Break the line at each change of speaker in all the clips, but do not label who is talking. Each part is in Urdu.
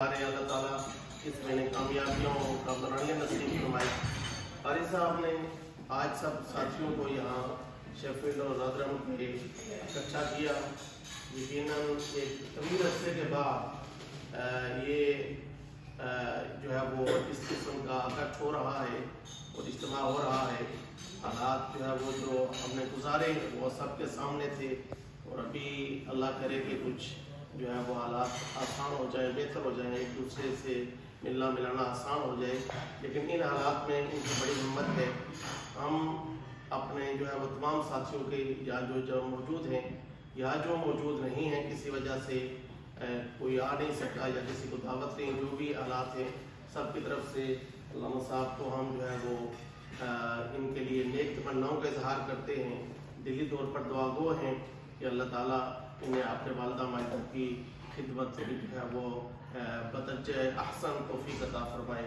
اللہ تعالیٰ اس مہینے کامیابیوں کا برانیہ نصیب فرمائے۔ قاری صاحب نے آج سب ساتھیوں کو یہاں شیفیلڈ اور رادرم پہ اکٹھا کیا۔ یقیناً ایک طویل عرصے کے بعد یہ جو ہے وہ اس قسم کا اکٹھ ہو رہا ہے اور اجتماع ہو رہا ہے۔ حالات جو ہے وہ جو ہم نے گزارے وہ سب کے سامنے تھے، اور ابھی اللہ کرے کہ کچھ جو ہے وہ حالات آسان ہو جائے، بہتر ہو جائیں، ایک دوسرے سے ملنا ملانا آسان ہو جائے۔ لیکن ان حالات میں ان کی بڑی ہمت ہے۔ ہم اپنے جو ہے وہ تمام ساتھیوں کے یا جو موجود ہیں یا جو موجود نہیں ہیں، کسی وجہ سے کوئی آ نہیں سکتا یا کسی کو دعوت نہیں، جو بھی حالات ہیں سب کی طرف سے علامہ صاحب کو ہم جو ہے وہ ان کے لیے نیک تمناؤں کا اظہار کرتے ہیں، دلی طور پر دعا گو ہیں کہ اللہ تعالیٰ انہیں اپنے والدہ ماجدہ کی خدمت جو ہے وہ بدرجہ احسن توفیق عطا فرمائے،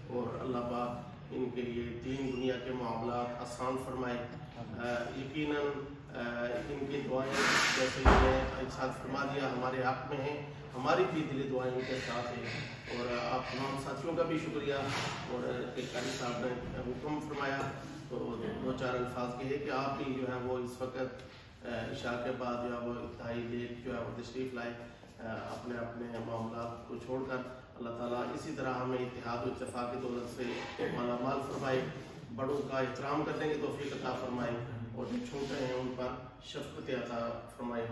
اور اللہ پاک ان کے لیے دین دنیا کے معاملات آسان فرمائے۔ یقیناً ان کی دعائیں جیسے میں ایک ساتھ فرما دیا ہمارے حق میں ہیں، ہماری بھی دلی دعائیں ان کے ساتھ ہیں، اور آپ تمام ساتھیوں کا بھی شکریہ۔ اور قاری صاحب نے حکم فرمایا تو دو چار الفاظ کے ہے کہ آپ بھی جو ہے وہ اس وقت عشاء کے بعد جو ہے وہ انتہائی لیٹ جو ہے وہ تشریف لائے، اپنے اپنے معاملات کو چھوڑ کر۔ اللہ تعالیٰ اسی طرح ہمیں اتحاد و اتفاق کی دولت سے مالا مال فرمائے، بڑوں کا احترام کرنے کی توفیق عطا فرمائے، اور جو چھوٹے ہیں ان پر شفقت عطا فرمائے۔